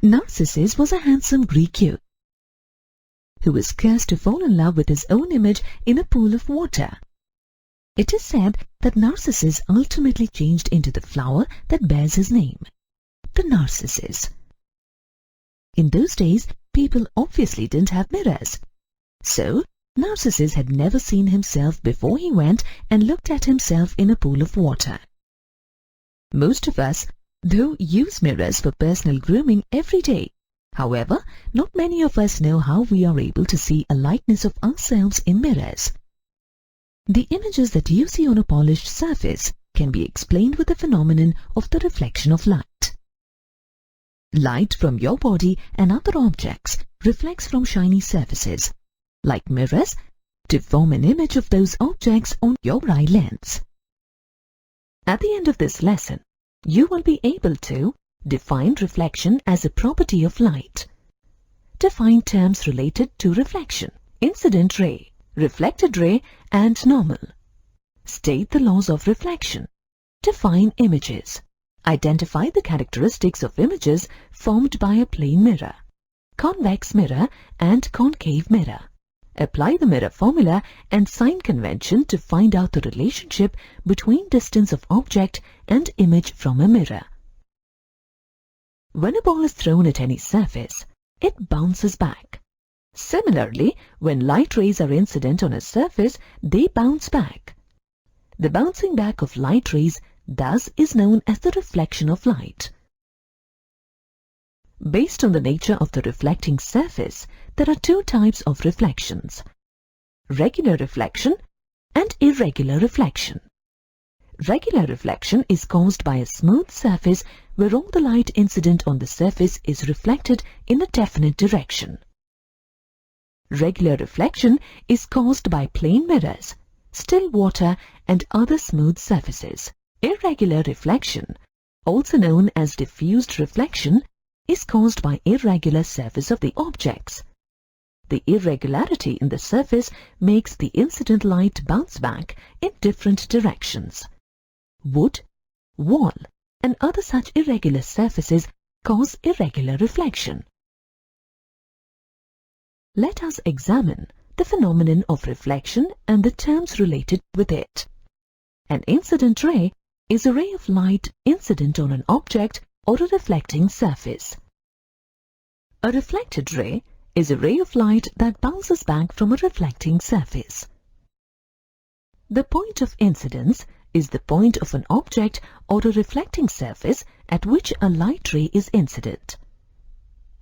Narcissus was a handsome Greek youth who was cursed to fall in love with his own image in a pool of water. It is said that Narcissus ultimately changed into the flower that bears his name, the narcissus. In those days, people obviously didn't have mirrors. So, Narcissus had never seen himself before he went and looked at himself in a pool of water. Most of us, though, use mirrors for personal grooming every day. However, not many of us know how we are able to see a likeness of ourselves in mirrors. The images that you see on a polished surface can be explained with the phenomenon of the reflection of light. Light from your body and other objects reflects from shiny surfaces, like mirrors, to form an image of those objects on your eye lens. At the end of this lesson, you will be able to define reflection as a property of light, define terms related to reflection, incident ray, reflected ray, and normal, state the laws of reflection, define images, identify the characteristics of images formed by a plane mirror, convex mirror, and concave mirror. Apply the mirror formula and sign convention to find out the relationship between distance of object and image from a mirror. When a ball is thrown at any surface, it bounces back. Similarly, when light rays are incident on a surface, they bounce back. The bouncing back of light rays thus is known as the reflection of light. Based on the nature of the reflecting surface, there are two types of reflections: regular reflection and irregular reflection. Regular reflection is caused by a smooth surface where all the light incident on the surface is reflected in a definite direction. Regular reflection is caused by plane mirrors, still water, and other smooth surfaces. Irregular reflection, also known as diffused reflection, is caused by irregular surface of the objects. The irregularity in the surface makes the incident light bounce back in different directions. Wood, wall, and other such irregular surfaces cause irregular reflection. Let us examine the phenomenon of reflection and the terms related with it. An incident ray is a ray of light incident on an object or a reflecting surface. A reflected ray is a ray of light that bounces back from a reflecting surface. The point of incidence is the point of an object or a reflecting surface at which a light ray is incident.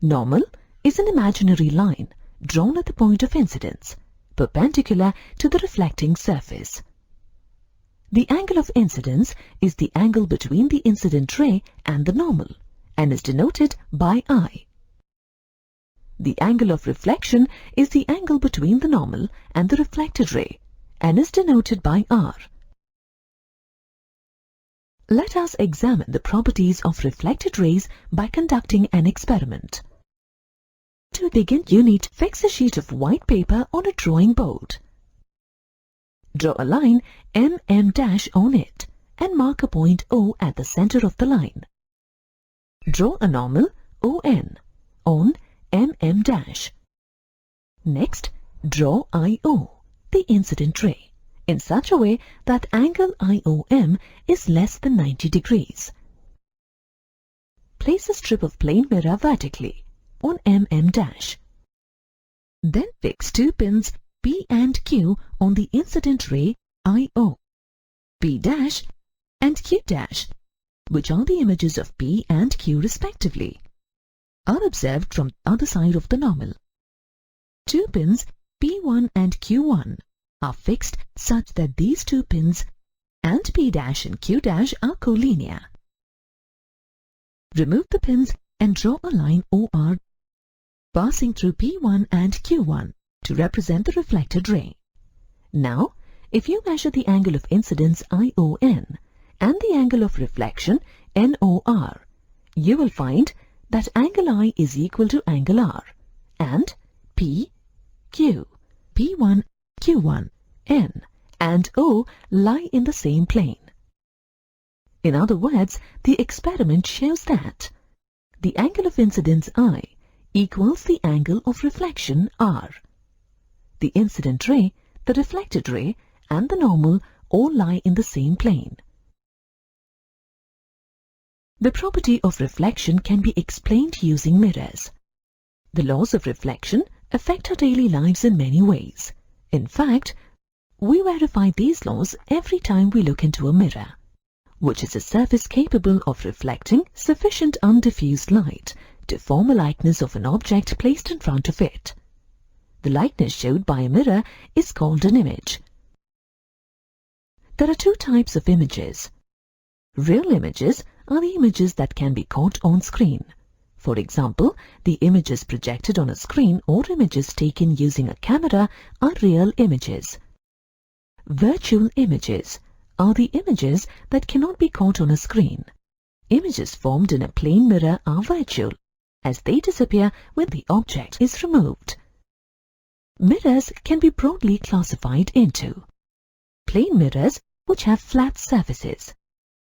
Normal is an imaginary line drawn at the point of incidence, perpendicular to the reflecting surface. The angle of incidence is the angle between the incident ray and the normal, and is denoted by I. The angle of reflection is the angle between the normal and the reflected ray, and is denoted by R. Let us examine the properties of reflected rays by conducting an experiment. To begin, you need to fix a sheet of white paper on a drawing board. Draw a line MM' on it and mark a point O at the center of the line. Draw a normal ON on MM'. Next, draw IO, the incident ray, in such a way that angle IOM is less than 90 degrees. Place a strip of plane mirror vertically on MM'. Then fix two pins P and Q on the incident ray IO. P' and Q', which are the images of P and Q respectively, are observed from the other side of the normal. Two pins P1 and Q1 are fixed such that these two pins and P' and Q' are collinear. Remove the pins and draw a line OR passing through P1 and Q1 to represent the reflected ray. Now, if you measure the angle of incidence ION and the angle of reflection NOR, you will find that angle I is equal to angle R, and P, Q, P1, Q1, N, and O lie in the same plane. In other words, the experiment shows that the angle of incidence I equals the angle of reflection R. The incident ray, the reflected ray, and the normal all lie in the same plane. The property of reflection can be explained using mirrors. The laws of reflection affect our daily lives in many ways. In fact, we verify these laws every time we look into a mirror, which is a surface capable of reflecting sufficient undiffused light to form a likeness of an object placed in front of it. The likeness showed by a mirror is called an image. There are two types of images. Real images are the images that can be caught on screen. For example, the images projected on a screen or images taken using a camera are real images. Virtual images are the images that cannot be caught on a screen. Images formed in a plane mirror are virtual, as they disappear when the object is removed. Mirrors can be broadly classified into plane mirrors, which have flat surfaces,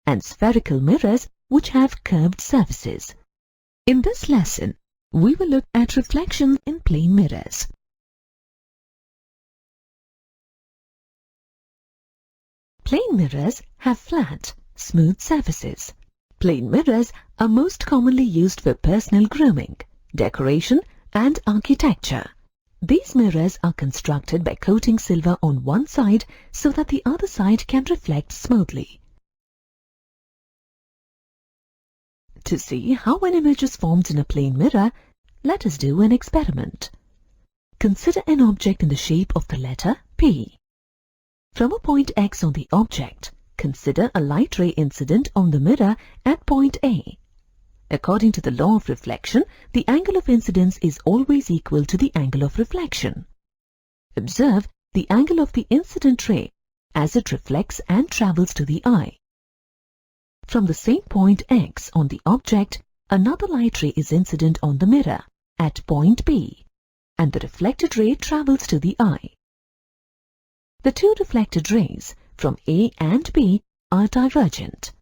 and spherical mirrors, which have curved surfaces. In this lesson, we will look at reflections in plane mirrors. Plane mirrors have flat, smooth surfaces. Plane mirrors are most commonly used for personal grooming, decoration, and architecture. These mirrors are constructed by coating silver on one side so that the other side can reflect smoothly. To see how an image is formed in a plane mirror, let us do an experiment. Consider an object in the shape of the letter P. From a point X on the object, consider a light ray incident on the mirror at point A. According to the law of reflection, the angle of incidence is always equal to the angle of reflection. Observe the angle of the incident ray as it reflects and travels to the eye. From the same point X on the object, another light ray is incident on the mirror at point B, and the reflected ray travels to the eye. The two reflected rays from A and B are divergent.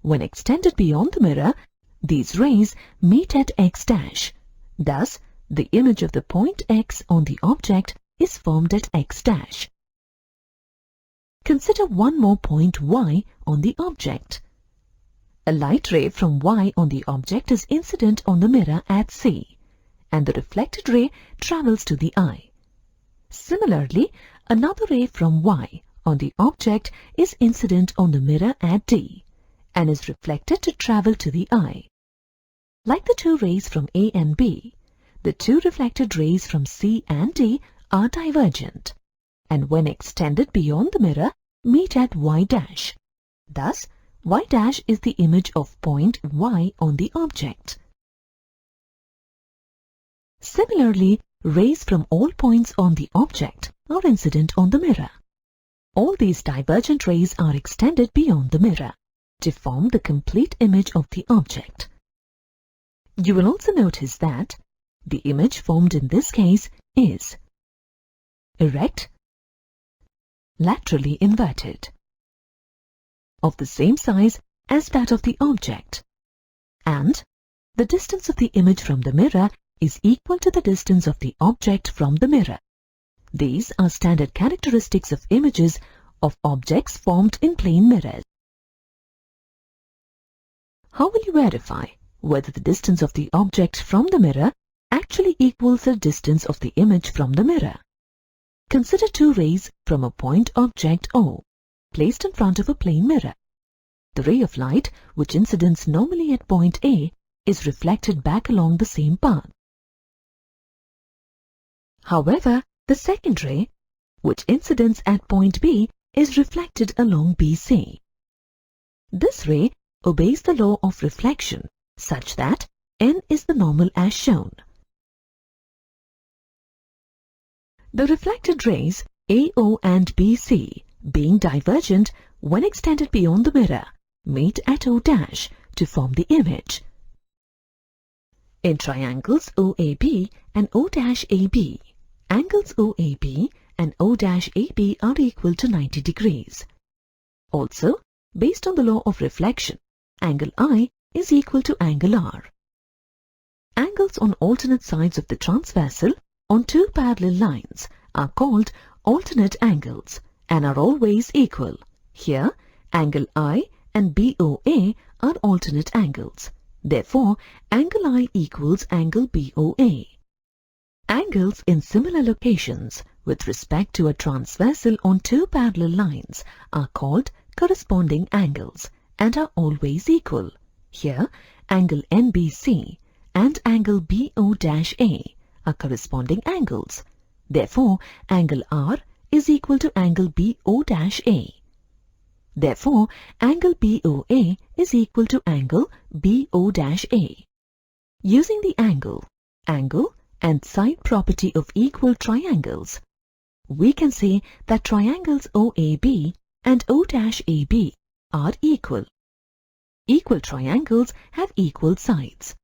When extended beyond the mirror, these rays meet at X dash. Thus, the image of the point X on the object is formed at X dash. Consider one more point Y on the object. A light ray from Y on the object is incident on the mirror at C, and the reflected ray travels to the eye. Similarly, another ray from Y on the object is incident on the mirror at D, and is reflected to travel to the eye. Like the two rays from A and B, the two reflected rays from C and D are divergent, and when extended beyond the mirror, meet at Y dash. Thus, Y dash is the image of point Y on the object. Similarly, rays from all points on the object are incident on the mirror. All these divergent rays are extended beyond the mirror to form the complete image of the object. You will also notice that the image formed in this case is erect, laterally inverted, of the same size as that of the object, and the distance of the image from the mirror is equal to the distance of the object from the mirror. These are standard characteristics of images of objects formed in plane mirrors. How will you verify whether the distance of the object from the mirror actually equals the distance of the image from the mirror? Consider two rays from a point object O, placed in front of a plane mirror. The ray of light, which incidents normally at point A, is reflected back along the same path. However, the second ray, which incidents at point B, is reflected along BC. This ray obeys the law of reflection such that n is the normal as shown. The reflected rays AO and BC, being divergent when extended beyond the mirror, meet at O dash to form the image. In triangles OAB and O dash AB, angles OAB and O dash AB are equal to 90 degrees. Also, based on the law of reflection, angle I is equal to angle R. angles on alternate sides of the transversal on two parallel lines are called alternate angles and are always equal. Here, angle I and BOA are alternate angles. Therefore, angle I equals angle BOA. Angles in similar locations with respect to a transversal on two parallel lines are called corresponding angles and are always equal. Here, angle NBC and angle BO-A are corresponding angles. Therefore, angle R is equal to angle BO-A. Therefore, angle BOA is equal to angle BO-A. Using the angle, and side property of equal triangles, we can say that triangles OAB and O-AB are equal. Equal triangles have equal sides.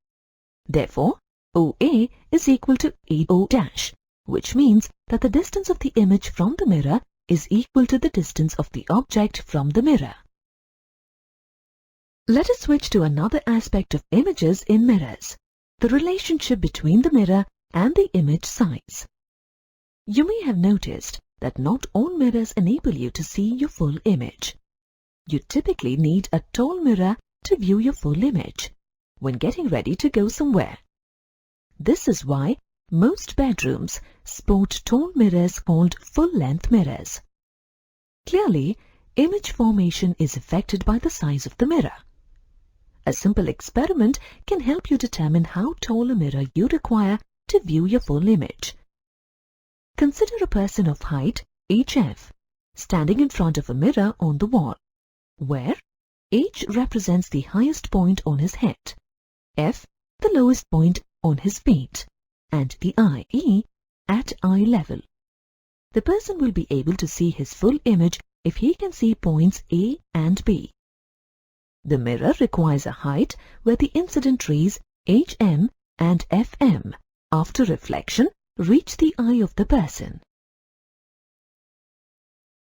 Therefore, OA is equal to AO', which means that the distance of the image from the mirror is equal to the distance of the object from the mirror. Let us switch to another aspect of images in mirrors, the relationship between the mirror and the image size. You may have noticed that not all mirrors enable you to see your full image. You typically need a tall mirror to view your full image when getting ready to go somewhere. This is why most bedrooms sport tall mirrors called full-length mirrors. Clearly, image formation is affected by the size of the mirror. A simple experiment can help you determine how tall a mirror you require to view your full image. Consider a person of height HF standing in front of a mirror on the wall, where H represents the highest point on his head, F the lowest point on his feet, and the IE at eye level. The person will be able to see his full image if he can see points A and B. The mirror requires a height where the incident rays HM and FM after reflection reach the eye of the person.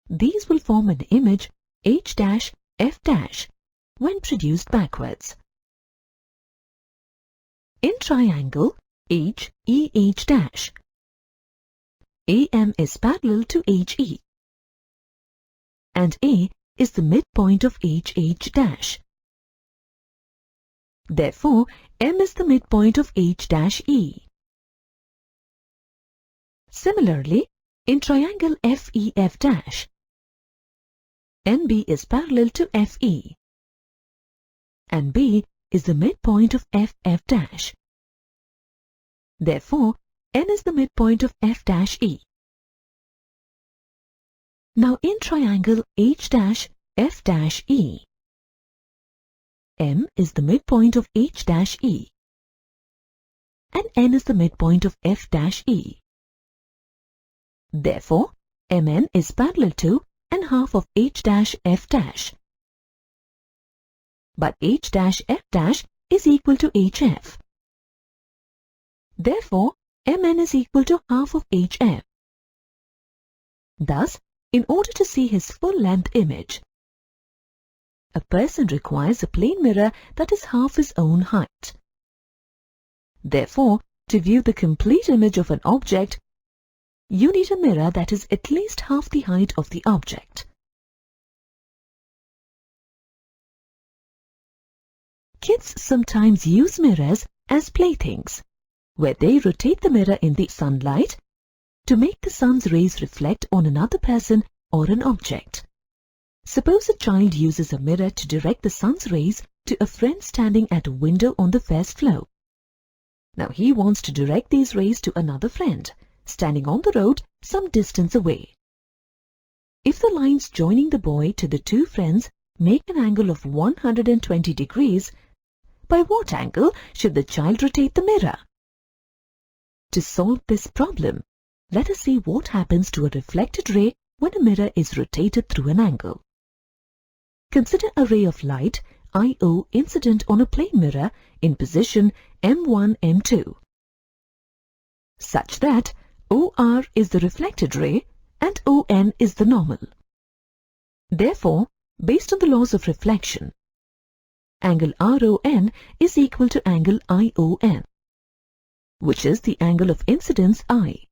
These will form an image H', F' when produced backwards. In triangle HEH', AM is parallel to HE, and A is the midpoint of HH'. Therefore, M is the midpoint of H'E. Similarly, in triangle FEF', NB is parallel to FE, and B is the midpoint of FF'. Therefore, N is the midpoint of F'E. Now in triangle H', F'E, M is the midpoint of H'E, and N is the midpoint of F'E. Therefore, MN is parallel to and half of H', but H', is equal to HF. Therefore, MN is equal to half of HF. Thus, in order to see his full-length image, a person requires a plane mirror that is half his own height. Therefore, to view the complete image of an object, you need a mirror that is at least half the height of the object. Kids sometimes use mirrors as playthings, where they rotate the mirror in the sunlight to make the sun's rays reflect on another person or an object. Suppose a child uses a mirror to direct the sun's rays to a friend standing at a window on the first floor. Now he wants to direct these rays to another friend standing on the road some distance away. If the lines joining the boy to the two friends make an angle of 120 degrees, by what angle should the child rotate the mirror? To solve this problem, let us see what happens to a reflected ray when a mirror is rotated through an angle. Consider a ray of light IO incident on a plane mirror in position M1, M2, such that OR is the reflected ray and ON is the normal. Therefore, based on the laws of reflection, angle RON is equal to angle ION. which is the angle of incidence I.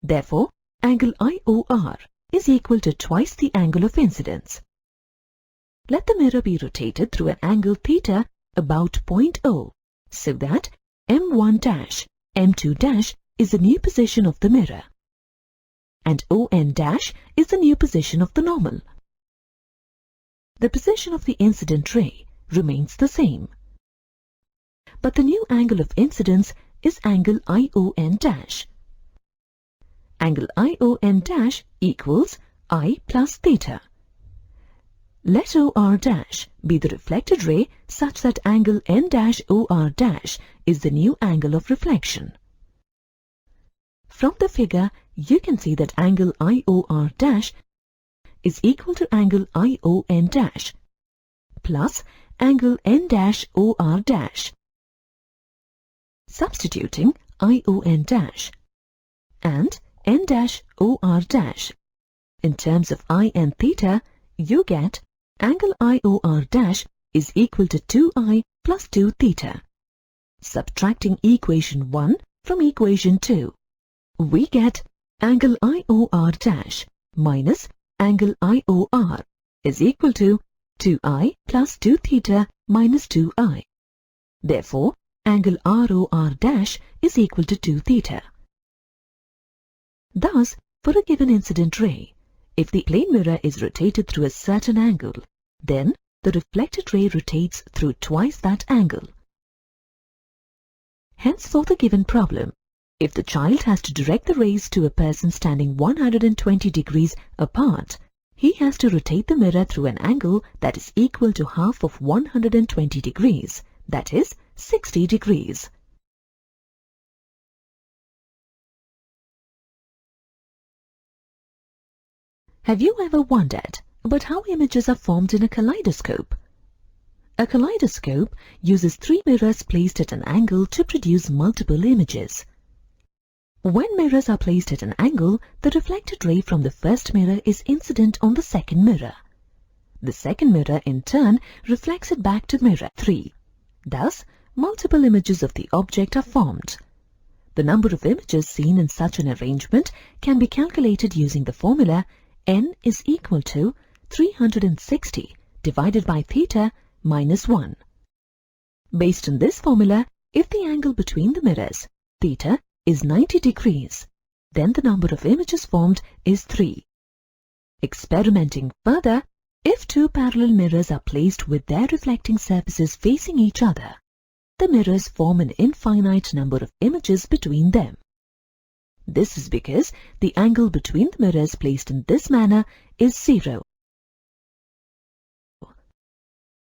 Therefore, angle IOR is equal to twice the angle of incidence. Let the mirror be rotated through an angle theta about point O, so that M1', M2' is the new position of the mirror, and ON' is the new position of the normal. The position of the incident ray remains the same, but the new angle of incidence is angle ION'. Angle ION' equals I plus theta. Let OR' be the reflected ray such that angle N'-OR' is the new angle of reflection. From the figure, you can see that angle IOR' is equal to angle ION' plus angle N'-OR'. Substituting ION' and N'-OR' in terms of I and theta, you get angle IOR' is equal to 2I plus 2 theta. Subtracting equation 1 from equation 2, we get angle IOR' minus angle IOR is equal to 2I plus 2 theta minus 2I. Therefore, angle ROR' is equal to 2 theta. Thus, for a given incident ray, if the plane mirror is rotated through a certain angle, then the reflected ray rotates through twice that angle. Hence, for the given problem, if the child has to direct the rays to a person standing 120 degrees apart, he has to rotate the mirror through an angle that is equal to half of 120 degrees, that is 60 degrees. Have you ever wondered about how images are formed in a kaleidoscope? A kaleidoscope uses 3 mirrors placed at an angle to produce multiple images. When mirrors are placed at an angle, the reflected ray from the first mirror is incident on the second mirror. The second mirror in turn reflects it back to mirror 3. Thus, multiple images of the object are formed. The number of images seen in such an arrangement can be calculated using the formula N is equal to 360 divided by theta minus 1. Based on this formula, if the angle between the mirrors, theta, is 90 degrees, then the number of images formed is 3. Experimenting further, if 2 parallel mirrors are placed with their reflecting surfaces facing each other, the mirrors form an infinite number of images between them. This is because the angle between the mirrors placed in this manner is 0.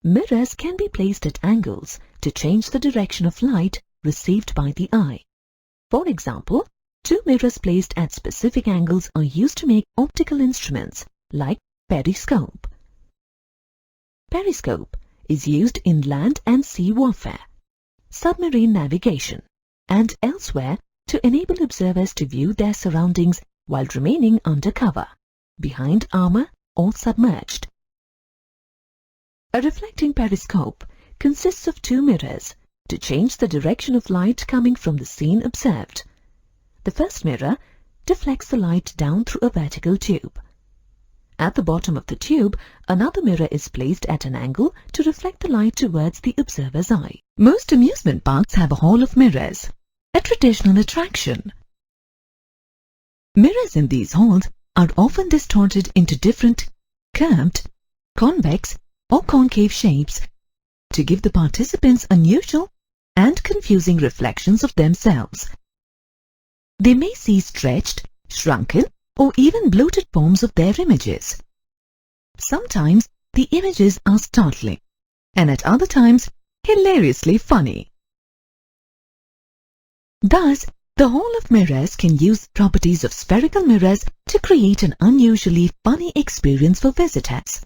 Mirrors can be placed at angles to change the direction of light received by the eye. For example, 2 mirrors placed at specific angles are used to make optical instruments like periscope. Periscope is used in land and sea warfare, submarine navigation, and elsewhere to enable observers to view their surroundings while remaining under cover, behind armor or submerged. A reflecting periscope consists of 2 mirrors to change the direction of light coming from the scene observed. The first mirror deflects the light down through a vertical tube. At the bottom of the tube, another mirror is placed at an angle to reflect the light towards the observer's eye. Most amusement parks have a hall of mirrors, a traditional attraction. Mirrors in these halls are often distorted into different curved, convex, or concave shapes to give the participants unusual and confusing reflections of themselves. They may see stretched, shrunken, or even bloated forms of their images. Sometimes the images are startling, and at other times hilariously funny. Thus, the hall of mirrors can use properties of spherical mirrors to create an unusually funny experience for visitors.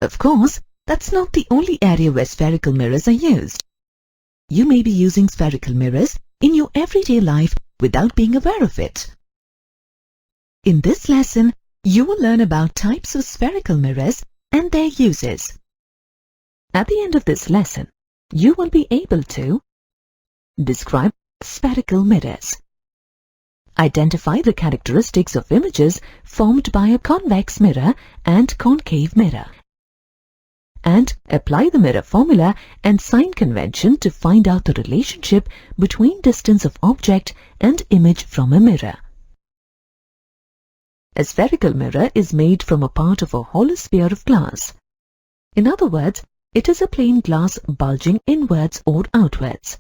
Of course, that's not the only area where spherical mirrors are used. You may be using spherical mirrors in your everyday life without being aware of it. In this lesson, you will learn about types of spherical mirrors and their uses. At the end of this lesson, you will be able to Describe spherical mirrors. Identify the characteristics of images formed by a convex mirror and concave mirror. And apply the mirror formula and sign convention to find out the relationship between distance of object and image from a mirror. A spherical mirror is made from a part of a hollow sphere of glass. In other words, it is a plain glass bulging inwards or outwards.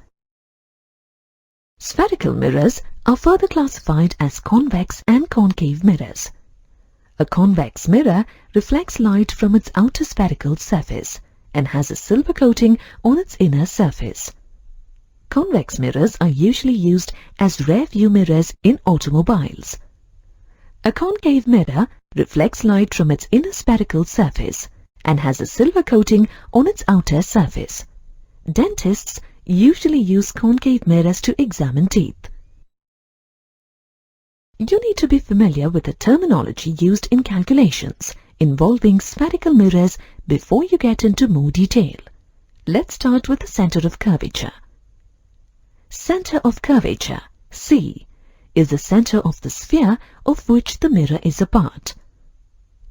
Spherical mirrors are further classified as convex and concave mirrors. A convex mirror reflects light from its outer spherical surface and has a silver coating on its inner surface. Convex mirrors are usually used as rear-view mirrors in automobiles. A concave mirror reflects light from its inner spherical surface and has a silver coating on its outer surface. Dentists usually use concave mirrors to examine teeth. You need to be familiar with the terminology used in calculations involving spherical mirrors before you get into more detail. Let's start with the center of curvature. Center of curvature, C, is the center of the sphere of which the mirror is a part.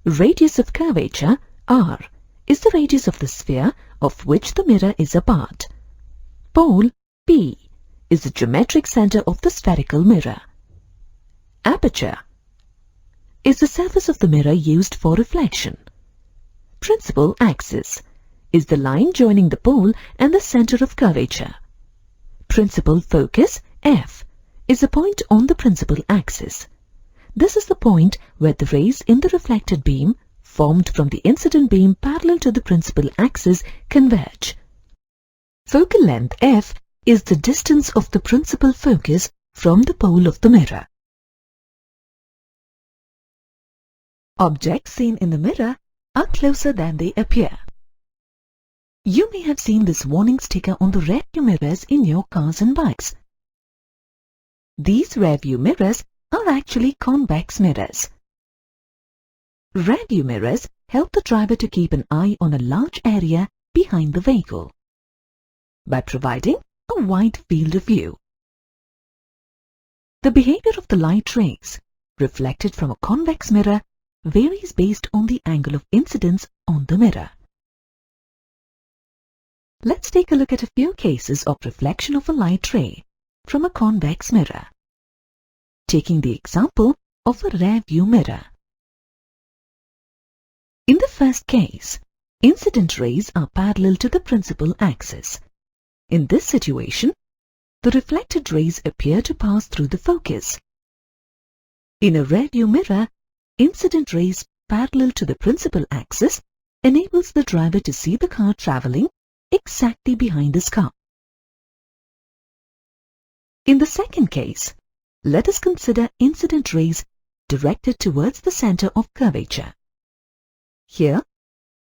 Radius of curvature, R, is the radius of the sphere of which the mirror is a part. Pole, P, is the geometric center of the spherical mirror. Aperture is the surface of the mirror used for reflection. Principal axis is the line joining the pole and the center of curvature. Principal focus, F, is a point on the principal axis. This is the point where the rays in the reflected beam, formed from the incident beam parallel to the principal axis, converge. Focal length, F, is the distance of the principal focus from the pole of the mirror. Objects seen in the mirror are closer than they appear. You may have seen this warning sticker on the rear-view mirrors in your cars and bikes. These rear-view mirrors are actually convex mirrors. Rear-view mirrors help the driver to keep an eye on a large area behind the vehicle by providing a wide field of view. The behavior of the light rays reflected from a convex mirror varies based on the angle of incidence on the mirror. Let's take a look at a few cases of reflection of a light ray from a convex mirror, taking the example of a rear-view mirror. In the first case, incident rays are parallel to the principal axis. In this situation, the reflected rays appear to pass through the focus. In a rear-view mirror, incident rays parallel to the principal axis enables the driver to see the car traveling exactly behind his car. In the second case, let us consider incident rays directed towards the center of curvature. Here,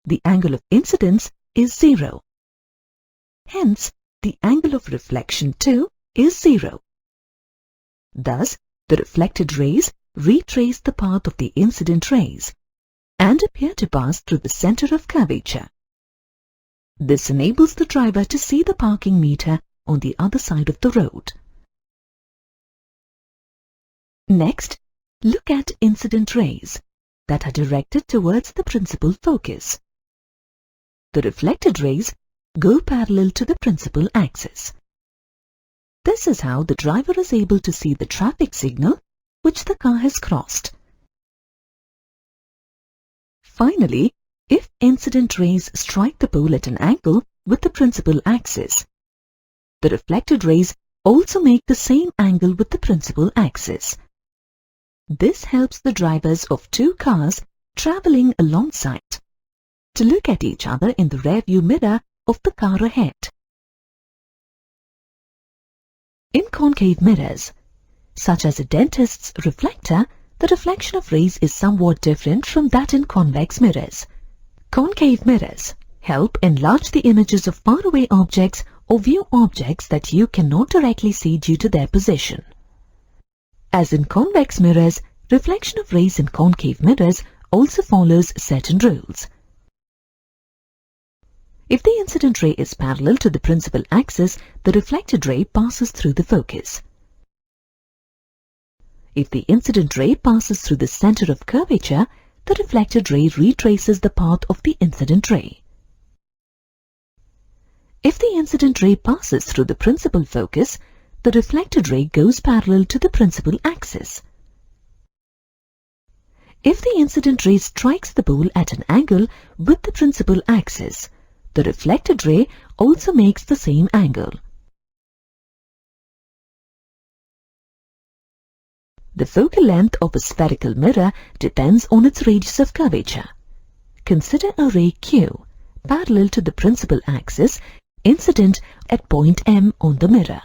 the angle of incidence is 0. Hence, the angle of reflection too is 0. Thus, the reflected rays retrace the path of the incident rays and appear to pass through the center of curvature. This enables the driver to see the parking meter on the other side of the road. Next, look at incident rays that are directed towards the principal focus. The reflected rays go parallel to the principal axis. This is how the driver is able to see the traffic signal which the car has crossed. Finally, if incident rays strike the pole at an angle with the principal axis, the reflected rays also make the same angle with the principal axis. This helps the drivers of two cars traveling alongside to look at each other in the rear-view mirror of the car ahead. In concave mirrors, such as a dentist's reflector, the reflection of rays is somewhat different from that in convex mirrors. Concave mirrors help enlarge the images of faraway objects or view objects that you cannot directly see due to their position. As in convex mirrors, reflection of rays in concave mirrors also follows certain rules. If the incident ray is parallel to the principal axis, the reflected ray passes through the focus. If the incident ray passes through the center of curvature, the reflected ray retraces the path of the incident ray. If the incident ray passes through the principal focus, the reflected ray goes parallel to the principal axis. If the incident ray strikes the pole at an angle with the principal axis, the reflected ray also makes the same angle. The focal length of a spherical mirror depends on its radius of curvature. Consider a ray Q parallel to the principal axis incident at point M on the mirror.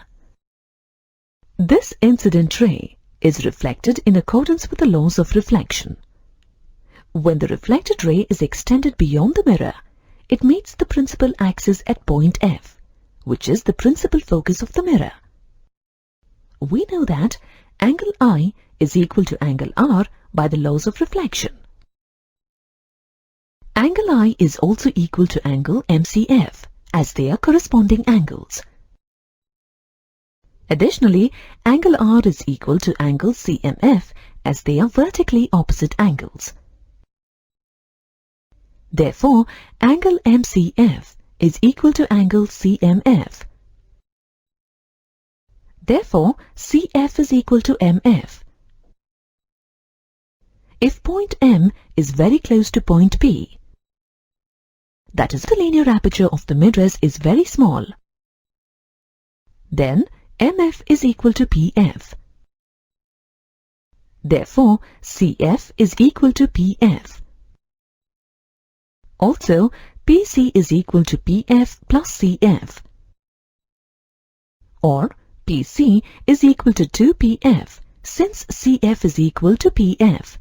This incident ray is reflected in accordance with the laws of reflection. When the reflected ray is extended beyond the mirror, it meets the principal axis at point F, which is the principal focus of the mirror. We know that angle I is equal to angle R by the laws of reflection. Angle I is also equal to angle MCF, as they are corresponding angles. Additionally, angle R is equal to angle CMF, as they are vertically opposite angles. Therefore, angle MCF is equal to angle CMF. Therefore, CF is equal to MF. If point M is very close to point P, that is, the linear aperture of the mirrors is very small, then MF is equal to PF. Therefore, CF is equal to PF. Also, PC is equal to PF plus CF. Or, PC is equal to 2PF, since CF is equal to PF.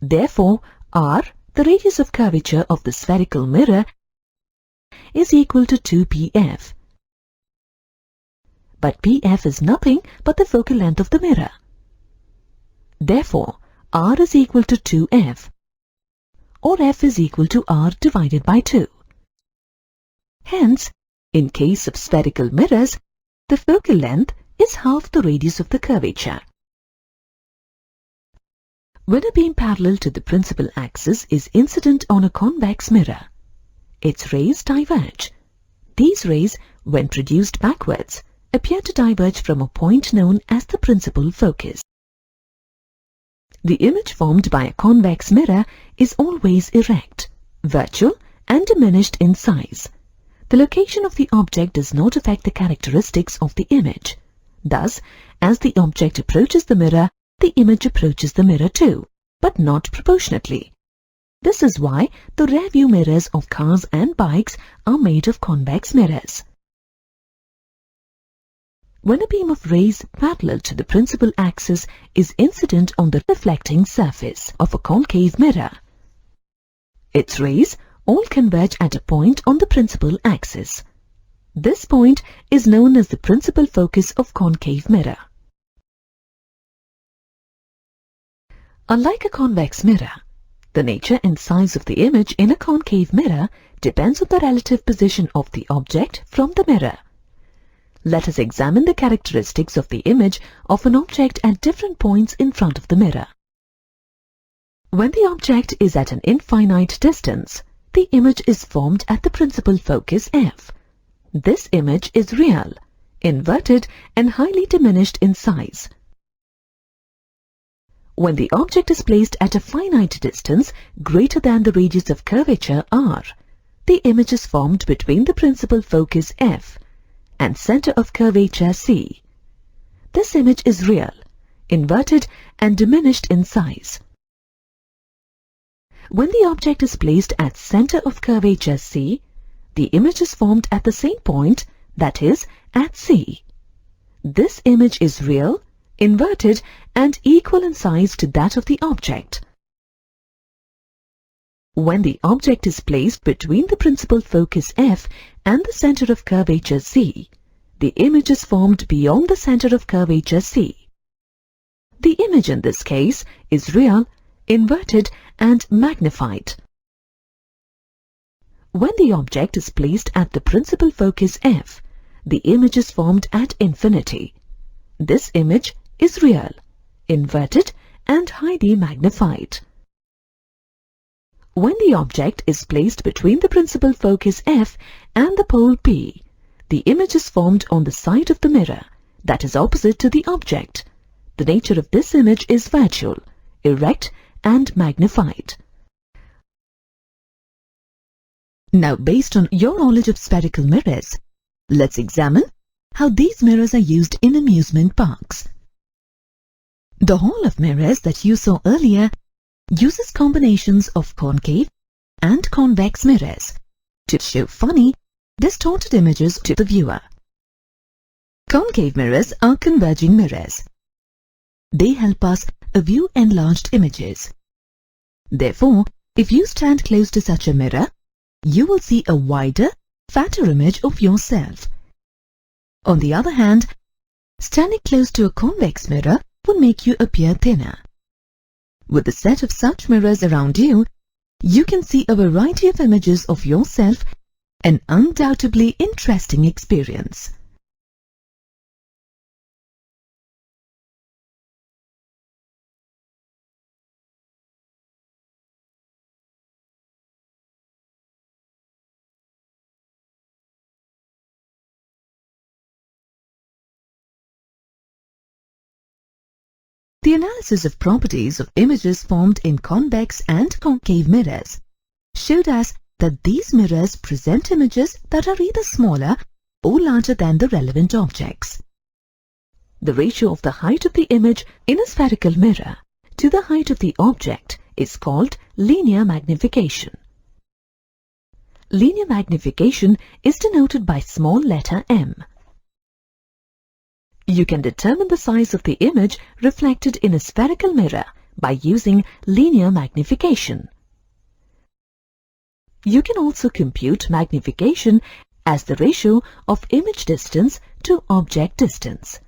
Therefore, R, the radius of curvature of the spherical mirror, is equal to 2PF. But PF is nothing but the focal length of the mirror. Therefore, R is equal to 2F, or F is equal to R divided by 2. Hence, in case of spherical mirrors, the focal length is half the radius of the curvature. When a beam parallel to the principal axis is incident on a convex mirror, its rays diverge. These rays, when produced backwards, appear to diverge from a point known as the principal focus. The image formed by a convex mirror is always erect, virtual, and diminished in size. The location of the object does not affect the characteristics of the image. Thus, as the object approaches the mirror, the image approaches the mirror too, but not proportionately. This is why the rear view mirrors of cars and bikes are made of convex mirrors. When a beam of rays parallel to the principal axis is incident on the reflecting surface of a concave mirror, its rays all converge at a point on the principal axis. This point is known as the principal focus of concave mirror. Unlike a convex mirror, the nature and size of the image in a concave mirror depends on the relative position of the object from the mirror. Let us examine the characteristics of the image of an object at different points in front of the mirror. When the object is at an infinite distance, the image is formed at the principal focus F. This image is real, inverted, and highly diminished in size. When the object is placed at a finite distance greater than the radius of curvature R, the image is formed between the principal focus F and center of curvature C. This image is real, inverted, and diminished in size. When the object is placed at center of curvature C, the image is formed at the same point, that is, at C. This image is real, inverted, and equal in size to that of the object. When the object is placed between the principal focus F and the center of curvature C, the image is formed beyond the center of curvature C. The image in this case is real, inverted, and magnified. when the object is placed at the principal focus F, the image is formed at infinity. This image is real, inverted, and highly magnified. When the object is placed between the principal focus F and the pole P, the image is formed on the side of the mirror that is opposite to the object. The nature of this image is virtual, erect, and magnified. Now, based on your knowledge of spherical mirrors, let's examine how these mirrors are used in amusement parks. The hall of mirrors that you saw earlier uses combinations of concave and convex mirrors to show funny, distorted images to the viewer. Concave mirrors are converging mirrors. They help us view enlarged images. Therefore, if you stand close to such a mirror, you will see a wider, fatter image of yourself. On the other hand, standing close to a convex mirror will make you appear thinner. With a set of such mirrors around you, you can see a variety of images of yourself, an undoubtedly interesting experience. The analysis of properties of images formed in convex and concave mirrors showed us that these mirrors present images that are either smaller or larger than the relevant objects. The ratio of the height of the image in a spherical mirror to the height of the object is called linear magnification. Linear magnification is denoted by small letter m. You can determine the size of the image reflected in a spherical mirror by using linear magnification. You can also compute magnification as the ratio of image distance to object distance.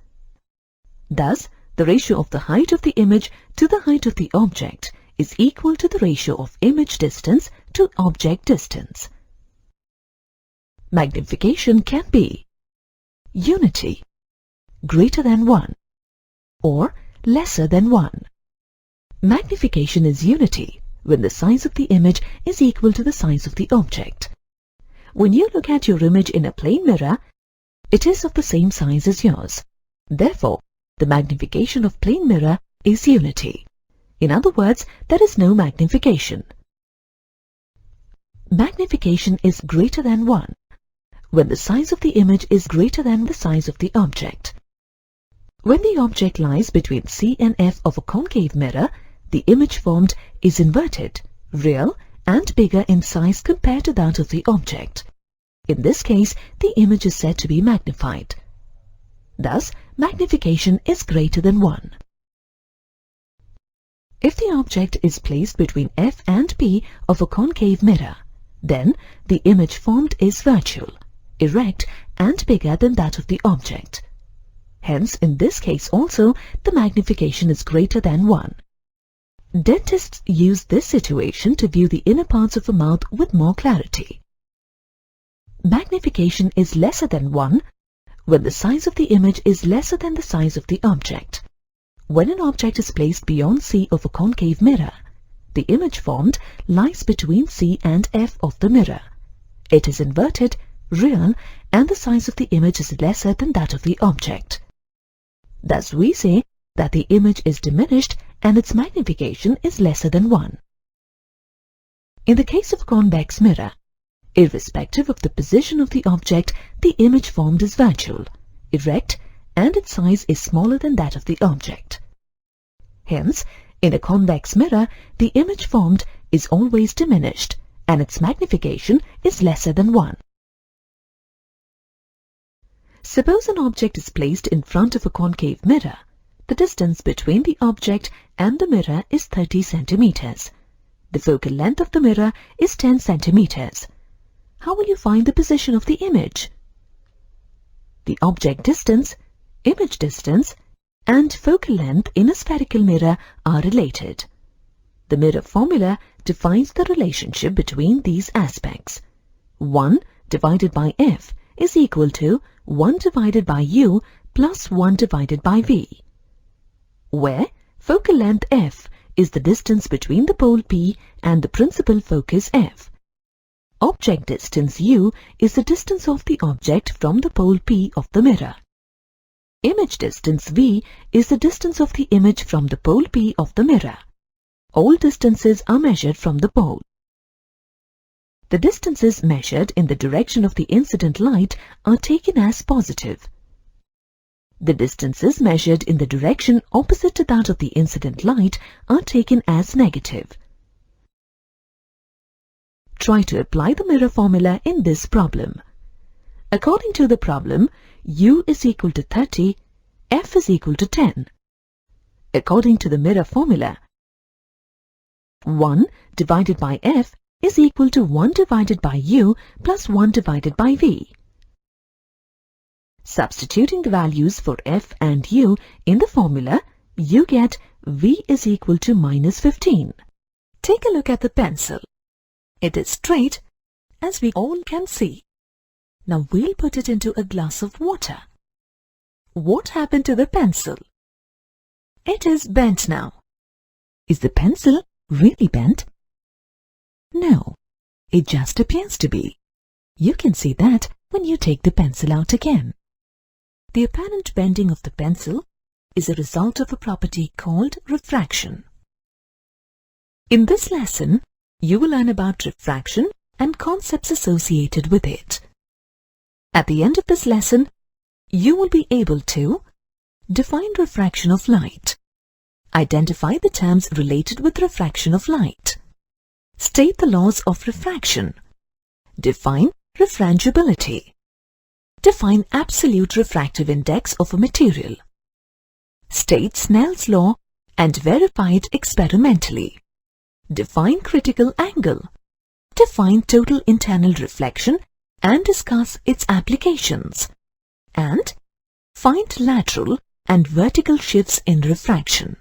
Thus, the ratio of the height of the image to the height of the object is equal to the ratio of image distance to object distance. Magnification can be unity, greater than 1, or lesser than 1. Magnification is unity when the size of the image is equal to the size of the object. When you look at your image in a plane mirror, it is of the same size as yours. Therefore, the magnification of plane mirror is unity. In other words, there is no magnification. Magnification is greater than 1 when the size of the image is greater than the size of the object. When the object lies between C and F of a concave mirror, the image formed is inverted, real, and bigger in size compared to that of the object. In this case, the image is said to be magnified. Thus, magnification is greater than 1. If the object is placed between F and P of a concave mirror, then the image formed is virtual, erect, and bigger than that of the object. Hence, in this case also, the magnification is greater than 1. Dentists use this situation to view the inner parts of a mouth with more clarity. Magnification is lesser than 1 when the size of the image is lesser than the size of the object. When an object is placed beyond C of a concave mirror, the image formed lies between C and F of the mirror. It is inverted, real, and the size of the image is lesser than that of the object. Thus we say that the image is diminished and its magnification is lesser than 1. In the case of a convex mirror, irrespective of the position of the object, the image formed is virtual, erect, and its size is smaller than that of the object. Hence, in a convex mirror, the image formed is always diminished and its magnification is lesser than 1. Suppose an object is placed in front of a concave mirror. The distance between the object and the mirror is 30 centimeters. The focal length of the mirror is 10 centimeters. How will you find the position of the image? The object distance, image distance, and focal length in a spherical mirror are related. The mirror formula defines the relationship between these aspects. 1 divided by f is equal to 1 divided by u plus 1 divided by v, where focal length f is the distance between the pole P and the principal focus f. Object distance u is the distance of the object from the pole P of the mirror. Image distance v is the distance of the image from the pole P of the mirror. All distances are measured from the pole. The distances measured in the direction of the incident light are taken as positive. The distances measured in the direction opposite to that of the incident light are taken as negative. Try to apply the mirror formula in this problem. According to the problem, u is equal to 30, f is equal to 10. According to the mirror formula, 1 divided by f is equal to 1 divided by u plus 1 divided by v. Substituting the values for f and u in the formula, you get v is equal to minus 15. Take a look at the pencil. It is straight, as we all can see. Now we'll put it into a glass of water. What happened to the pencil? It is bent now. Is the pencil really bent? No, it just appears to be. You can see that when you take the pencil out again. The apparent bending of the pencil is a result of a property called refraction. In this lesson, you will learn about refraction and concepts associated with it. At the end of this lesson, you will be able to define refraction of light, identify the terms related with refraction of light, state the laws of refraction, define refrangibility, define absolute refractive index of a material, state Snell's law and verify it experimentally, define critical angle, define total internal reflection and discuss its applications, and find lateral and vertical shifts in refraction.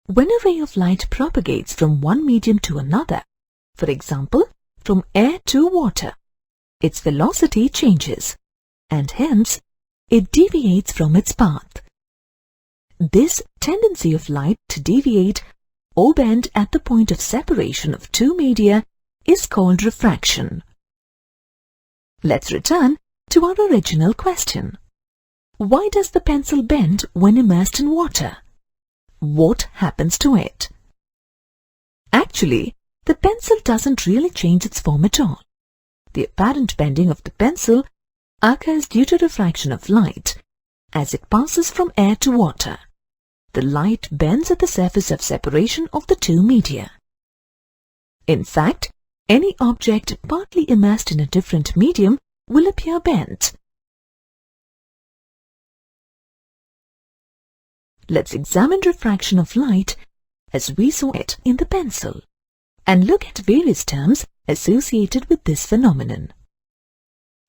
When a ray of light propagates from one medium to another, for example, from air to water, its velocity changes, and hence, it deviates from its path. This tendency of light to deviate or bend at the point of separation of two media is called refraction. Let's return to our original question. Why does the pencil bend when immersed in water? What happens to it? Actually, the pencil doesn't really change its form at all. The apparent bending of the pencil occurs due to refraction of light as it passes from air to water. The light bends at the surface of separation of the two media. In fact, any object partly immersed in a different medium will appear bent. Let's examine refraction of light as we saw it in the pencil and look at various terms associated with this phenomenon.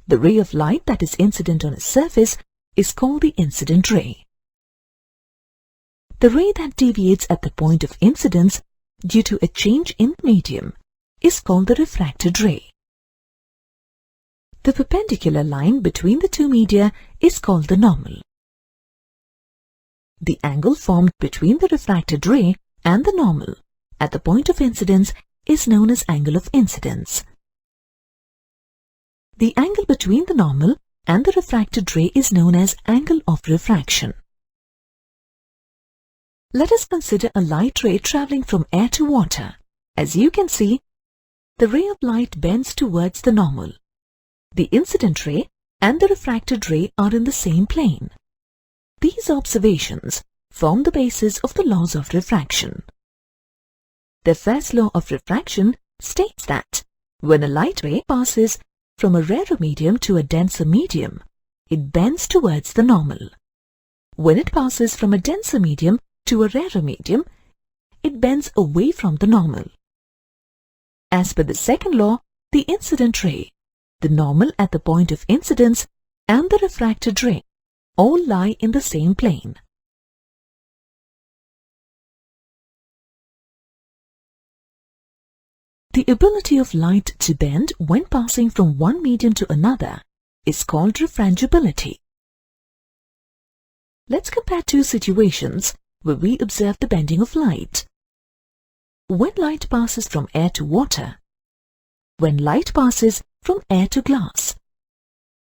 The ray of light that is incident on a surface is called the incident ray. The ray that deviates at the point of incidence due to a change in the medium is called the refracted ray. The perpendicular line between the two media is called the normal. The angle formed between the refracted ray and the normal at the point of incidence is known as angle of incidence. The angle between the normal and the refracted ray is known as angle of refraction. Let us consider a light ray traveling from air to water. As you can see, the ray of light bends towards the normal. The incident ray and the refracted ray are in the same plane. These observations form the basis of the laws of refraction. The first law of refraction states that when a light ray passes from a rarer medium to a denser medium, it bends towards the normal. When it passes from a denser medium to a rarer medium, it bends away from the normal. As per the second law, the incident ray, the normal at the point of incidence, and the refracted ray all lie in the same plane. The ability of light to bend when passing from one medium to another is called refrangibility. Let's compare two situations where we observe the bending of light. When light passes from air to water, when light passes from air to glass,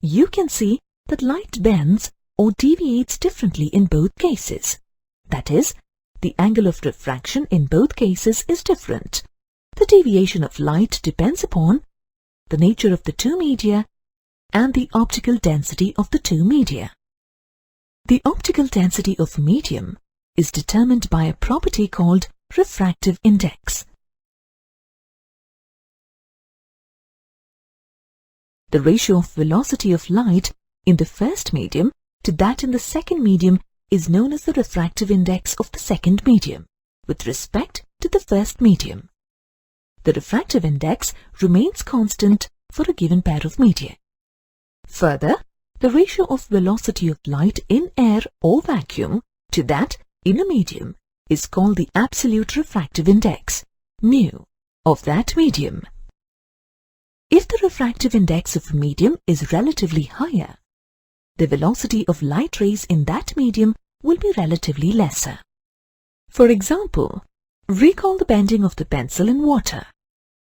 you can see that light bends or deviates differently in both cases. That is, the angle of refraction in both cases is different. The deviation of light depends upon the nature of the two media and the optical density of the two media. The optical density of a medium is determined by a property called refractive index. The ratio of velocity of light in the first medium to that in the second medium is known as the refractive index of the second medium with respect to the first medium. The refractive index remains constant for a given pair of media. Further, the ratio of velocity of light in air or vacuum to that in a medium is called the absolute refractive index, mu, of that medium. If the refractive index of a medium is relatively higher, the velocity of light rays in that medium will be relatively lesser. For example, recall the bending of the pencil in water.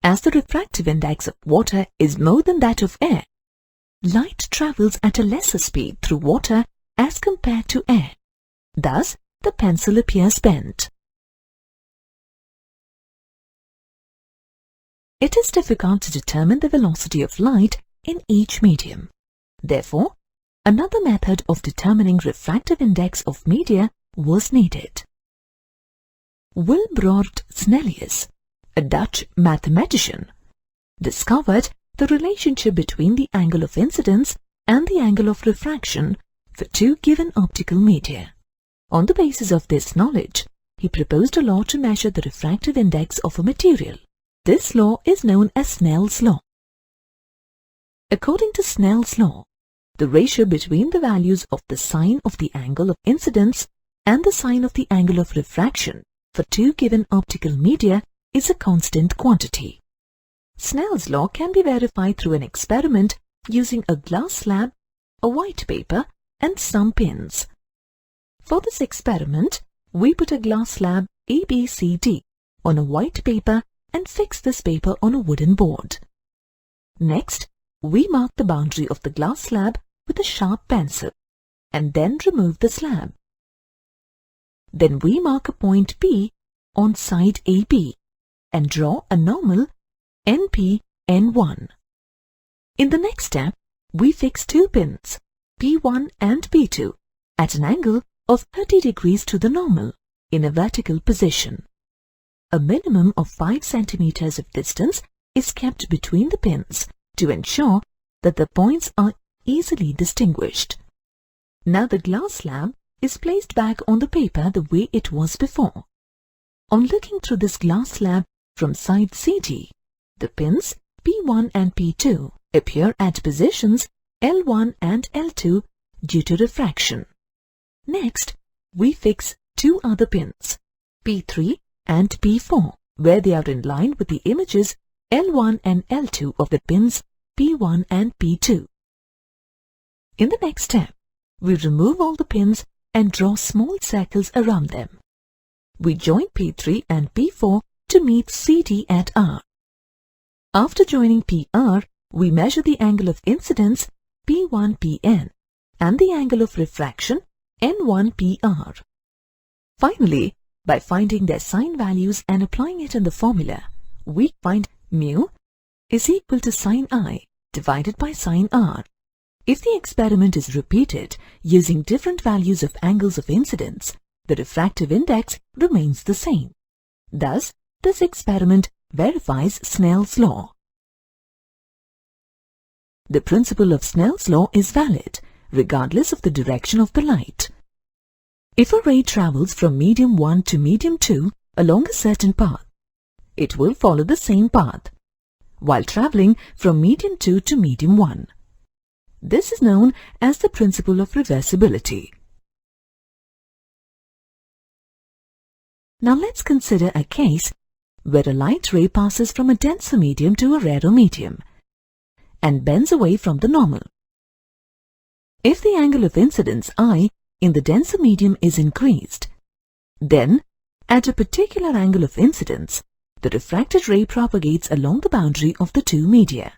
As the refractive index of water is more than that of air, light travels at a lesser speed through water as compared to air. Thus, the pencil appears bent. It is difficult to determine the velocity of light in each medium. Therefore, another method of determining refractive index of media was needed. Wilbrord Snellius, a Dutch mathematician, discovered the relationship between the angle of incidence and the angle of refraction for two given optical media. On the basis of this knowledge, he proposed a law to measure the refractive index of a material. This law is known as Snell's law. According to Snell's law, the ratio between the values of the sine of the angle of incidence and the sine of the angle of refraction for two given optical media is a constant quantity. Snell's law can be verified through an experiment using a glass slab, a white paper, and some pins. For this experiment, we put a glass slab ABCD on a white paper and fix this paper on a wooden board. Next, we mark the boundary of the glass slab with a sharp pencil and then remove the slab. Then we mark a point P on side AB and draw a normal NP N1. In the next step, we fix two pins, P1 and P2, at an angle of 30 degrees to the normal in a vertical position. A minimum of 5 centimeters of distance is kept between the pins to ensure that the points are easily distinguished. Now the glass slab is placed back on the paper the way it was before. On looking through this glass slab from side CD, the pins P1 and P2 appear at positions L1 and L2 due to refraction. Next, we fix two other pins, P3 and P4, where they are in line with the images L1 and L2 of the pins P1 and P2. In the next step, we remove all the pins and draw small circles around them. We join P3 and P4 to meet CD at R. After joining PR, we measure the angle of incidence P1PN and the angle of refraction N1PR. Finally, by finding their sine values and applying it in the formula, we find mu is equal to sine I divided by sine R. If the experiment is repeated using different values of angles of incidence, the refractive index remains the same. Thus, this experiment verifies Snell's law. The principle of Snell's law is valid regardless of the direction of the light. If a ray travels from medium 1 to medium 2 along a certain path, it will follow the same path, while traveling from medium 2 to medium 1. This is known as the principle of reversibility. Now let's consider a case where a light ray passes from a denser medium to a rarer medium and bends away from the normal. If the angle of incidence I in the denser medium is increased, then at a particular angle of incidence, the refracted ray propagates along the boundary of the two media.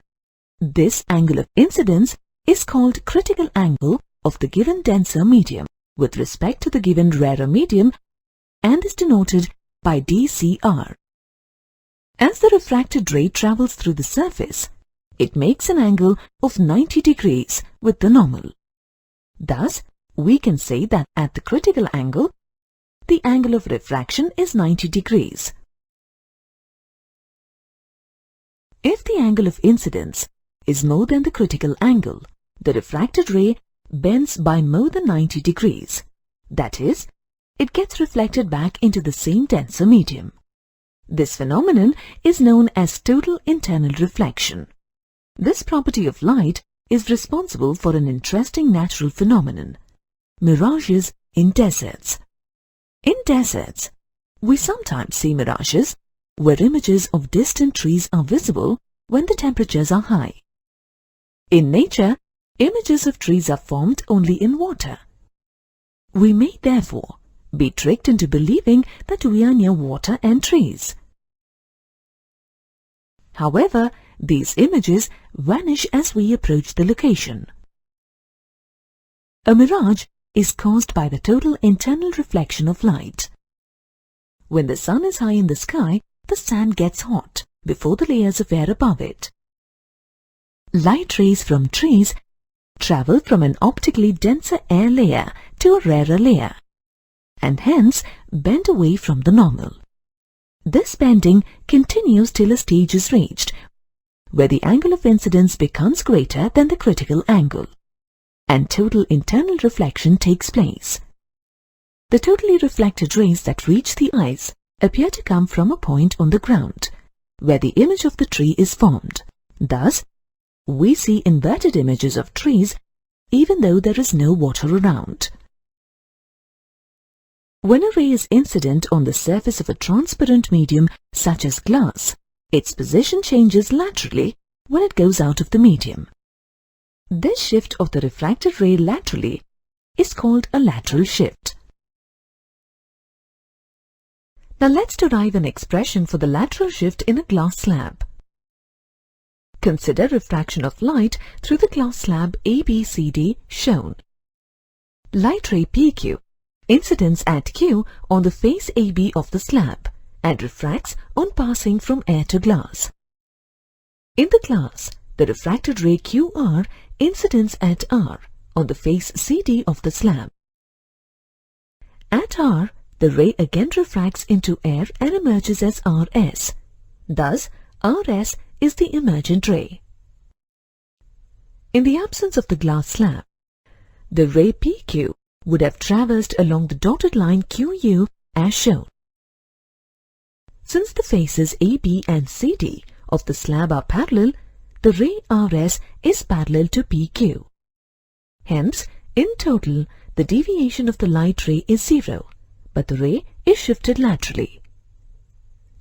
This angle of incidence is called critical angle of the given denser medium with respect to the given rarer medium and is denoted by dCr. As the refracted ray travels through the surface, it makes an angle of 90 degrees with the normal. Thus, we can say that at the critical angle, the angle of refraction is 90 degrees. If the angle of incidence is more than the critical angle, the refracted ray bends by more than 90 degrees. That is, it gets reflected back into the same denser medium. This phenomenon is known as total internal reflection. This property of light is responsible for an interesting natural phenomenon, mirages in deserts. In deserts, we sometimes see mirages where images of distant trees are visible when the temperatures are high. In nature, images of trees are formed only in water. We may therefore be tricked into believing that we are near water and trees. However, these images vanish as we approach the location. A mirage is caused by the total internal reflection of light. When the sun is high in the sky, the sand gets hot before the layers of air above it. Light rays from trees travel from an optically denser air layer to a rarer layer, and hence bend away from the normal. This bending continues till a stage is reached where the angle of incidence becomes greater than the critical angle, and total internal reflection takes place. The totally reflected rays that reach the eyes appear to come from a point on the ground, where the image of the tree is formed. Thus, we see inverted images of trees even though there is no water around. When a ray is incident on the surface of a transparent medium such as glass, its position changes laterally when it goes out of the medium. This shift of the refracted ray laterally is called a lateral shift. Now let's derive an expression for the lateral shift in a glass slab. Consider refraction of light through the glass slab ABCD shown. Light ray PQ incidence at Q on the face AB of the slab and refracts on passing from air to glass. In the glass, the refracted ray QR incidence at R on the face CD of the slab. At R, the ray again refracts into air and emerges as RS. Thus, RS is the emergent ray. In the absence of the glass slab, the ray PQ would have traversed along the dotted line QU as shown. Since the faces AB and CD of the slab are parallel, the ray RS is parallel to PQ. Hence, in total, the deviation of the light ray is 0, but the ray is shifted laterally.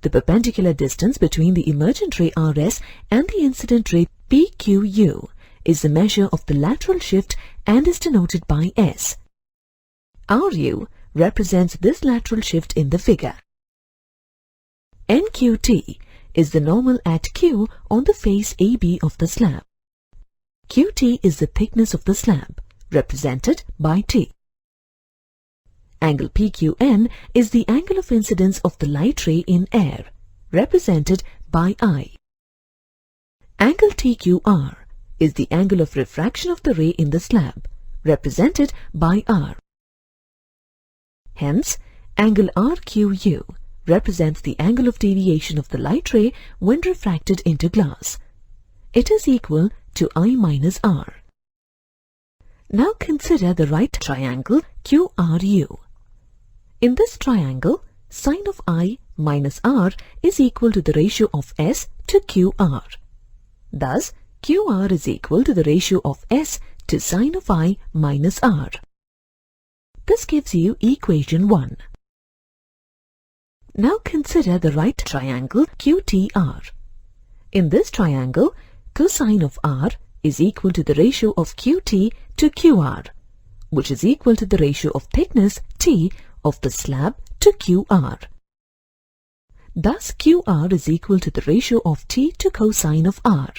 The perpendicular distance between the emergent ray RS and the incident ray PQU is the measure of the lateral shift and is denoted by S. RU represents this lateral shift in the figure. NQT is the normal at Q on the face AB of the slab. QT is the thickness of the slab, represented by T. Angle PQN is the angle of incidence of the light ray in air, represented by I. Angle TQR is the angle of refraction of the ray in the slab, represented by R. Hence, angle RQU represents the angle of deviation of the light ray when refracted into glass. It is equal to I minus R. Now consider the right triangle QRU. In this triangle, sine of I minus R is equal to the ratio of S to QR. Thus, QR is equal to the ratio of S to sine of I minus R. This gives you equation 1. Now consider the right triangle QTR. In this triangle, cosine of R is equal to the ratio of QT to QR, which is equal to the ratio of thickness T of the slab to QR. Thus, QR is equal to the ratio of T to cosine of R.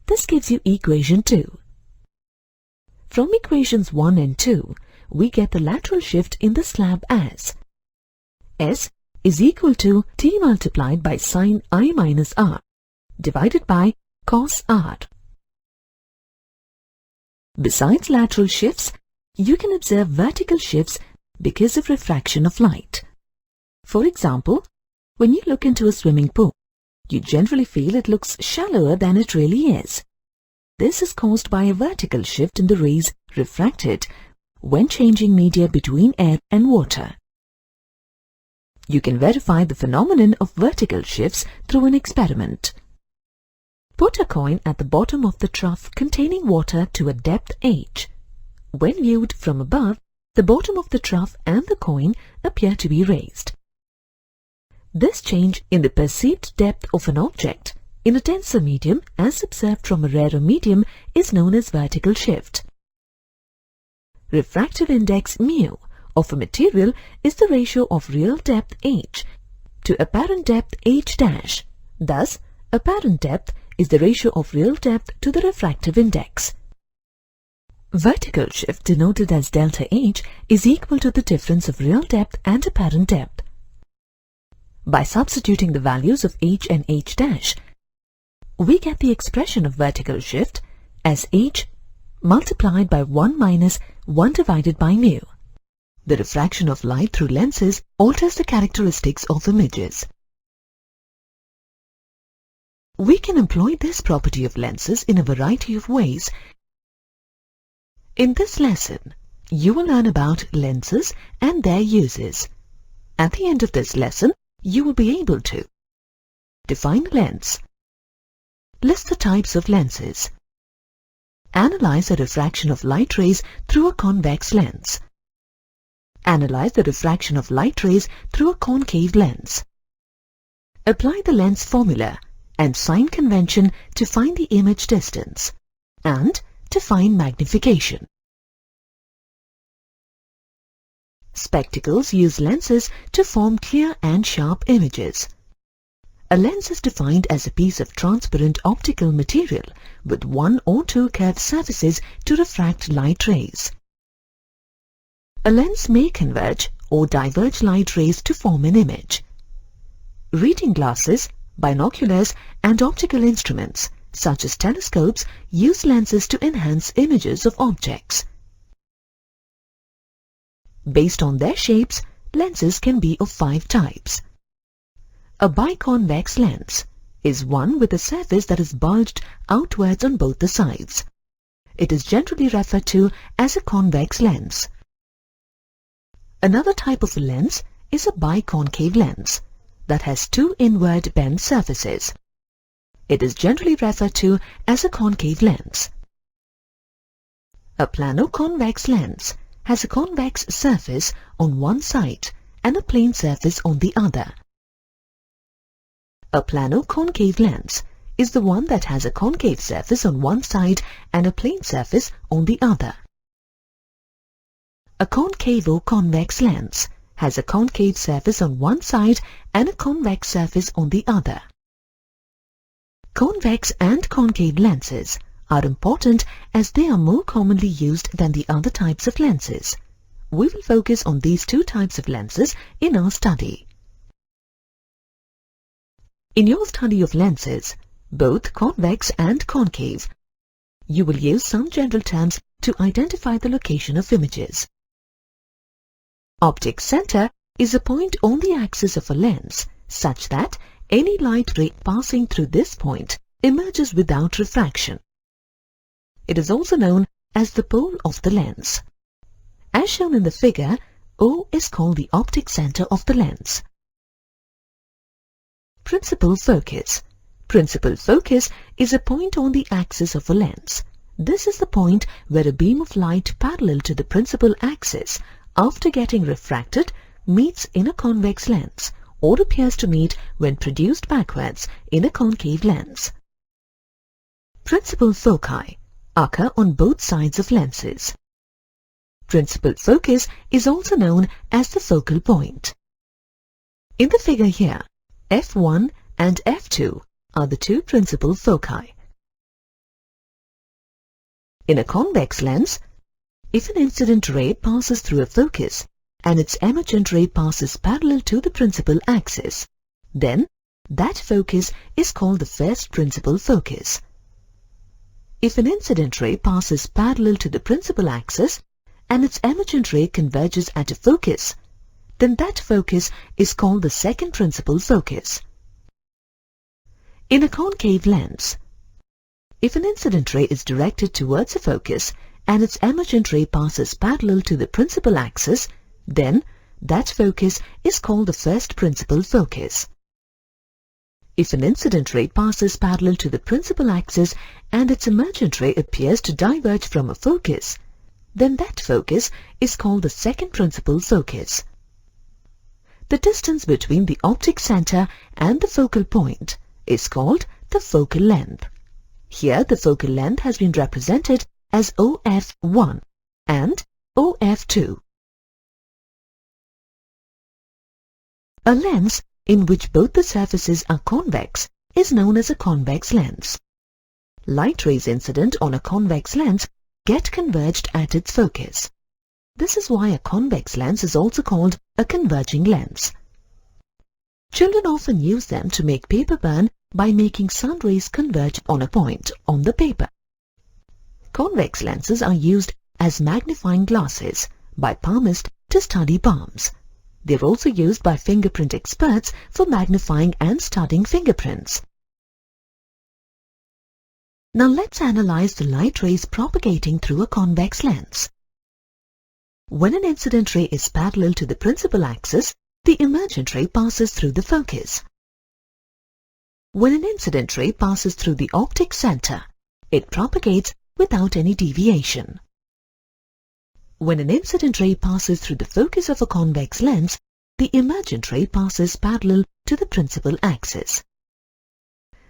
This gives you equation 2. From equations 1 and 2, we get the lateral shift in the slab as S is equal to T multiplied by sine I minus R divided by cos R. Besides lateral shifts, you can observe vertical shifts because of refraction of light. For example, when you look into a swimming pool, you generally feel it looks shallower than it really is. This is caused by a vertical shift in the rays refracted when changing media between air and water. You can verify the phenomenon of vertical shifts through an experiment. Put a coin at the bottom of the trough containing water to a depth h. When viewed from above, the bottom of the trough and the coin appear to be raised. This change in the perceived depth of an object in a denser medium as observed from a rarer medium is known as vertical shift. Refractive index μ of a material is the ratio of real depth h to apparent depth h dash. Thus, apparent depth is the ratio of real depth to the refractive index. Vertical shift, denoted as delta h, is equal to the difference of real depth and apparent depth. By substituting the values of h and h dash, we get the expression of vertical shift as h multiplied by 1 minus 1 divided by mu. The refraction of light through lenses alters the characteristics of images. We can employ this property of lenses in a variety of ways. In this lesson, you will learn about lenses and their uses. At the end of this lesson, you will be able to define a lens, list the types of lenses, analyze the refraction of light rays through a convex lens, analyze the refraction of light rays through a concave lens, apply the lens formula and sign convention to find the image distance, and to find magnification. Spectacles use lenses to form clear and sharp images. A lens is defined as a piece of transparent optical material with one or two curved surfaces to refract light rays. A lens may converge or diverge light rays to form an image. Reading glasses, binoculars, and optical instruments, such as telescopes, use lenses to enhance images of objects. Based on their shapes, lenses can be of 5 types. A biconvex lens is one with a surface that is bulged outwards on both the sides. It is generally referred to as a convex lens. Another type of lens is a biconcave lens that has 2 inward bent surfaces. It is generally referred to as a concave lens. A plano-convex lens has a convex surface on one side and a plane surface on the other. A plano-concave lens is the one that has a concave surface on one side and a plane surface on the other. A concavo-convex lens has a concave surface on one side and a convex surface on the other. Convex and concave lenses are important as they are more commonly used than the other types of lenses. We will focus on these 2 types of lenses in our study. In your study of lenses, both convex and concave, you will use some general terms to identify the location of images. Optic center is a point on the axis of a lens such that any light ray passing through this point emerges without refraction. It is also known as the pole of the lens. As shown in the figure, O is called the optic center of the lens. Principal focus. Principal focus is a point on the axis of a lens. This is the point where a beam of light parallel to the principal axis, after getting refracted, meets in a convex lens or appears to meet when produced backwards in a concave lens. Principal foci occur on both sides of lenses. Principal focus is also known as the focal point. In the figure here, f1 and f2 are the two principal foci. In a convex lens, if an incident ray passes through a focus and its emergent ray passes parallel to the principal axis, then that focus is called the first principal focus. If an incident ray passes parallel to the principal axis and its emergent ray converges at a focus, then that focus is called the second principal focus. In a concave lens, if an incident ray is directed towards a focus and its emergent ray passes parallel to the principal axis, then that focus is called the first principal focus. If an incident ray passes parallel to the principal axis and its emergent ray appears to diverge from a focus, then that focus is called the second principal focus. The distance between the optic center and the focal point is called the focal length. Here the focal length has been represented as OF1 and OF2. A lens in which both the surfaces are convex is known as a convex lens. Light rays incident on a convex lens get converged at its focus. This is why a convex lens is also called a converging lens. Children often use them to make paper burn by making sun rays converge on a point on the paper. Convex lenses are used as magnifying glasses by palmists to study palms. They are also used by fingerprint experts for magnifying and studying fingerprints. Now let's analyze the light rays propagating through a convex lens. When an incident ray is parallel to the principal axis, the emergent ray passes through the focus. When an incident ray passes through the optic center, it propagates without any deviation. When an incident ray passes through the focus of a convex lens, the emergent ray passes parallel to the principal axis.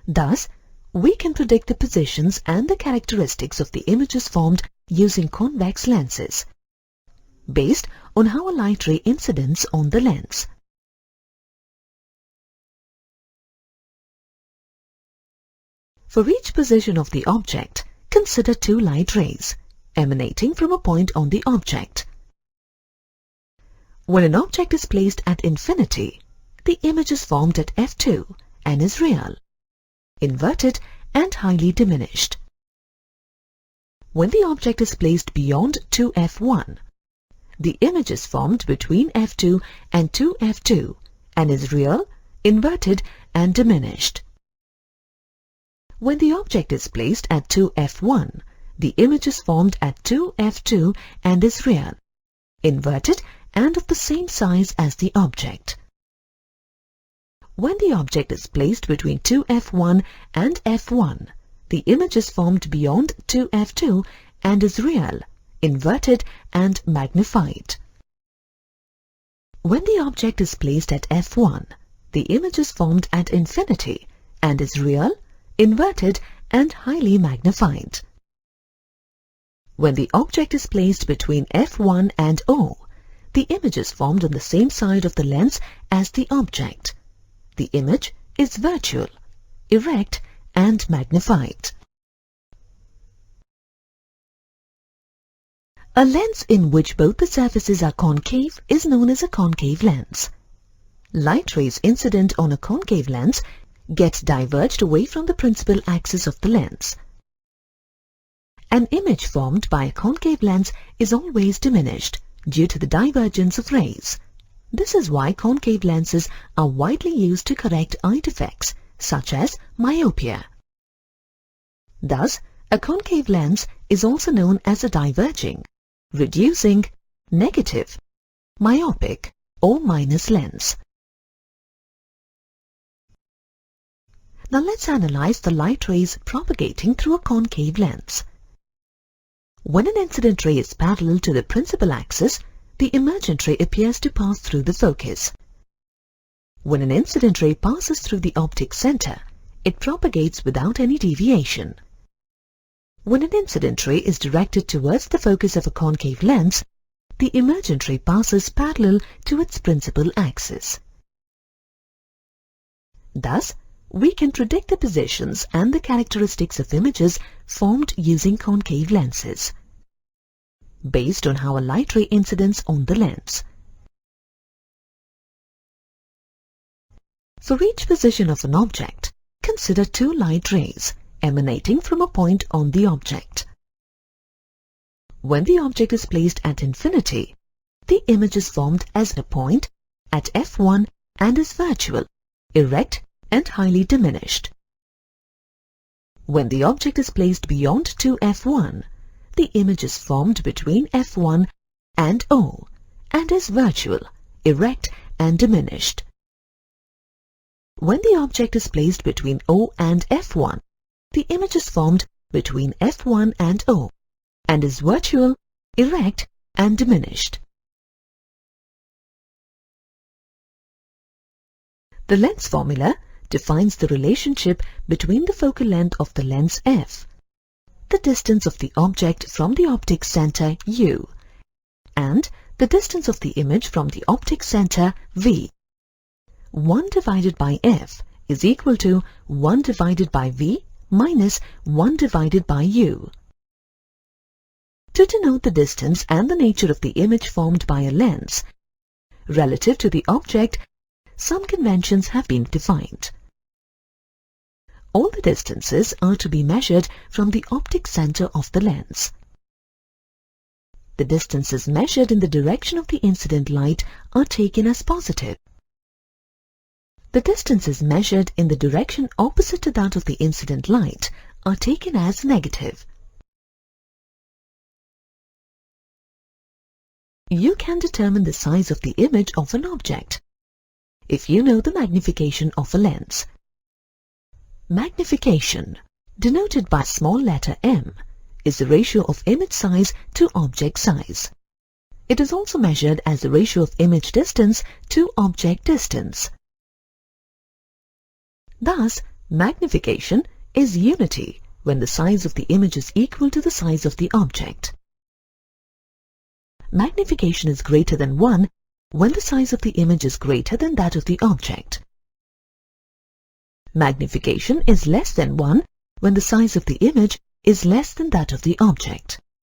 Thus, we can predict the positions and the characteristics of the images formed using convex lenses, based on how a light ray incidents on the lens. For each position of the object, consider two light rays emanating from a point on the object. When an object is placed at infinity, the image is formed at f2 and is real, inverted and highly diminished. When the object is placed beyond 2f1, the image is formed between f2 and 2f2 and is real, inverted and diminished. When the object is placed at 2f1, the image is formed at 2f2 and is real, inverted and of the same size as the object. When the object is placed between 2f1 and f1, the image is formed beyond 2f2 and is real, inverted and magnified. When the object is placed at f1, the image is formed at infinity and is real, inverted and highly magnified. When the object is placed between f1 and O, the image is formed on the same side of the lens as the object. The image is virtual, erect and magnified. A lens in which both the surfaces are concave is known as a concave lens. Light rays incident on a concave lens get diverged away from the principal axis of the lens. An image formed by a concave lens is always diminished due to the divergence of rays. This is why concave lenses are widely used to correct eye defects such as myopia. Thus, a concave lens is also known as a diverging, reducing, negative, myopic or minus lens. Now let's analyze the light rays propagating through a concave lens. When an incident ray is parallel to the principal axis, the emergent ray appears to pass through the focus. When an incident ray passes through the optic center, it propagates without any deviation. When an incident ray is directed towards the focus of a concave lens, the emergent ray passes parallel to its principal axis. Thus, we can predict the positions and the characteristics of images formed using concave lenses, based on how a light ray incidents on the lens. For each position of an object, consider two light rays emanating from a point on the object. When the object is placed at infinity, the image is formed as a point at f1 and is virtual, erect and highly diminished. When the object is placed beyond 2f1, the image is formed between f1 and O and is virtual, erect and diminished. When the object is placed between O and f1, the image is formed between f1 and O and is virtual, erect and diminished. The lens formula defines the relationship between the focal length of the lens f, the distance of the object from the optic center u, and the distance of the image from the optic center v. 1 divided by f is equal to 1 divided by v minus 1 divided by u. To denote the distance and the nature of the image formed by a lens, relative to the object, some conventions have been defined. All the distances are to be measured from the optic center of the lens. The distances measured in the direction of the incident light are taken as positive. The distances measured in the direction opposite to that of the incident light are taken as negative. You can determine the size of the image of an object if you know the magnification of a lens. Magnification, denoted by small letter m, is the ratio of image size to object size. It is also measured as the ratio of image distance to object distance. Thus, magnification is unity when the size of the image is equal to the size of the object. Magnification is greater than 1 when the size of the image is greater than that of the object. Magnification is less than 1 when the size of the image is less than that of the object.